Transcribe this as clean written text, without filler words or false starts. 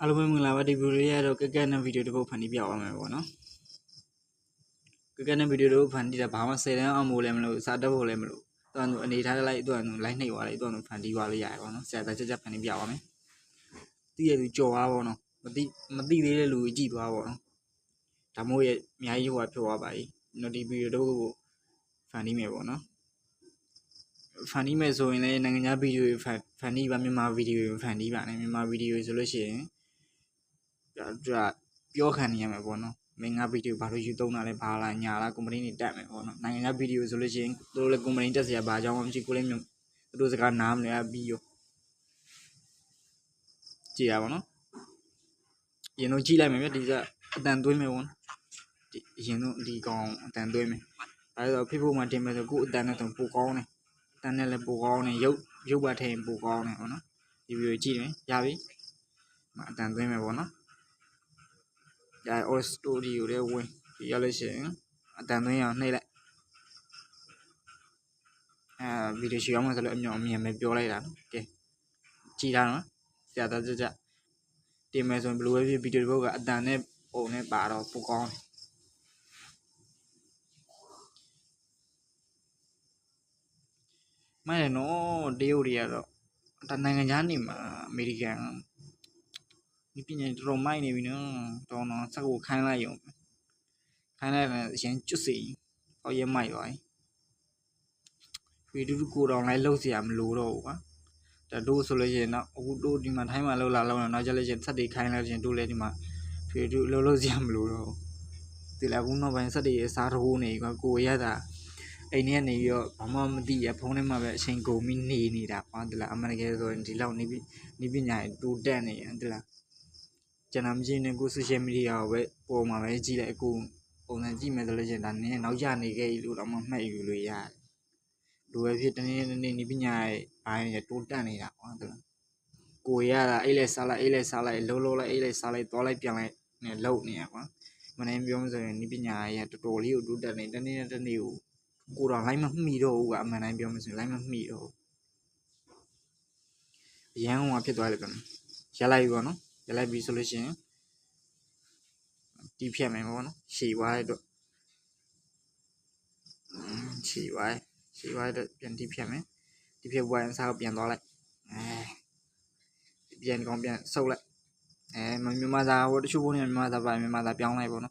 အားလုံးပဲမင်္ဂလာပါဒီဗီဒီယိုလေးကတော့ကက်ကက်နဲ့ဗီဒီယိုတစ်ပုဒ်ဖန်တီးပြသွားမယ်ပေါ့နော်ကက်ကက်နဲ့ဗီဒီယိုတစ်ပုဒ်ဖန်တီးတာဘာမှ10တန်းအောင်မို့လည်းမလို့စာတက်ဖို့လည်းမလို့သူကအနေထားလိုက်သူကလိုက်နှိပ်သွားလိုက်သူကဖန်တီးသွားလို့ရတယ်ပေါ့နော်ဆရာသားချက်ဖန်တီးပြသွားမယ်သိရသူကြော်သွားပေါ့နော်မသိသေးတဲ့လူကြည့်သွားပေါ့နော်ဒါမို့ရဲ့အများကြီးဟိုဖြောသွားပါပြီနော်ဒီဗီဒီယိုတစ်ပုဒ်ကိုဖန်တီးမယ်ပေါ့နော်ဖန်တီးမယ်ဆိုရင်လည်းနိုင်ငံခြားဗီဒီယိုဖန်တီးပါမြန်မာဗီဒီယိုဖန်တီးပါနဲ့မြန်မာဗီဒီယိုဆိုလို့ရှိရင်ပြောခံနေရမှာပေါ့နော်မင်းငါဗီဒီယိုဘာလို့ယူသုံးတာလဲဘာလားညာလားကွန်ပဏီတွေတက်မယ်ပေါ့နော်နိုင်ငံခြားဗီဒီယိုဆိုလို့ရှိရင်သူတို့လည်းကွန်ပဏီတက်စရာဘာအကြောင်းမှမရှိကိုလည်းမျိုးသူတို့စကားနားမလဲပြီးရောကြည့်ရပါတော့ရင်တို့ကြည့်လိုက်မယ်ဗျဒီကအတန်သွင်းမယ်ပေါ့နော်ရင်တို့ဒီကောင်အတန်သွင်းမယ်အဲဒါဖိဖို့မှတင်မယ်ဆိုကိုအတန်နဲ့ဆိုပိုကောင်းတယ်အတန်နဲ့လည်းပိုကောင်းတယ်ရုပ်ပါထည့်ရင်ပိုကောင်းတယ်ပေါ့နော်ဒီဗီဒီယိုကြည့်မယ်ရပြီအတန်သွင်းမယ်ပေါ့နော်ဒါ all story ကိုလည်းဝင်ရလို့ရှိရင်အတန်သွင်းအောင်နှိပ်လိုက်ဗီဒီယိုရှူအောင်ဆိုလို့အမြင်ပဲပြောလိုက်တာနော်ကဲကြည့်တာနော်ဆရာသားကြတင်မယ်ဆိုရင်ဘယ်လိုပဲဖြစ်ဗီဒီယိုတစ်ပုဒ်ကအတန်နဲ့ပုံနဲ့ပါတော့ပိုကောင်းတယ်မိုက်တယ်နော်တရုတ်တွေကတော့ဒါနိုင်ငံခြားနေမှာအမေရိကန်ဒီပညာတော်တော်မိုက်နေပြီနော်တော်စက်ကိုခိုင်းလိုက်ရုံခိုင်းလိုက်တယ်အရင်ကျွတ်စီဟောရဲမိုက်သွားပြီဗီဒီယိုကိုတော့လိုက်လောက်เสียမလို့တော့ဘူးကွာဒါတို့ဆိုလို့ရှိရင်တော့အခုတို့ဒီမှာထိုင်းမှာလောက်လာလောက်နောက်ကျလို့ရှိရင်ဆက်တွေခိုင်းလိုက်ရင်တို့လည်းဒီမှာဗီဒီယိုလောက်เสียမလို့တော့ဒီလာဘူးနောက်ပိုင်းဆက်တွေစားထိုးနေကွာကိုရတာအိမ်ထဲကနေပြီးတော့ဘာမှမသိရဖုန်းထဲမှာပဲအချိန်ကုန်ပြီးနေနေတာကွာဒီလားအမှန်တကယ်ဆိုရင်ဒီလောက်နေပညာတိုးတက်နေရဒီလားကျွန်တော်မကြည့်နေကို social media ကိုပဲပေါ်မှာပဲကြည့်လိုက်အခုပုံစံကြည့်မယ်ဆိုလို့ရှိရင်ဒါနည်းနောက်ကျနေခဲ့လို့တော့မှမှတ်ယူလို့ရတယ်လူပဲဖြစ်တနေ့နေပညာရဲ့အိုင်းတိုးတက်နေတာကွာဒီလားကိုရတာအဲ့လဲစားလိုက်လုံးလိုက်အဲ့လဲစားလိုက်သွားလိုက်ပြန်လိုက်နဲ့လုံနေရကွာမနေ့ပြောမှဆိုရင်နေပညာရဲ့တော်တော်လေးကိုတိုးတက်နေတနေ့ကိုတော့လိုက်မမှီတော့ဘူးကအမှန်တိုင်းပြောမှဆိုရင်လိုက်မမှီတော့ရန်ကုန်ကဖြစ်သွားတယ်ဗျရလိုက်ပြီပေါ့နော်ရလိုက်ပြီဆိုလို့ရှိရင်တီးဖြတ်မယ်ပေါ့နော်ရှည်သွားတဲ့အတွက်ရှည်သွားတဲ့ပြန်တီးဖြတ်မယ်တီးဖြတ်ဝိုင်းစားကိုပြန်သွားလိုက်ပြန်ကောင်ပြန်ဆုပ်လိုက်မြန်မာသားဟိုတချို့ဘုန်းကြီးမြန်မာသားပါမြန်မာသားပြောင်းလိုက်ပေါ့နော်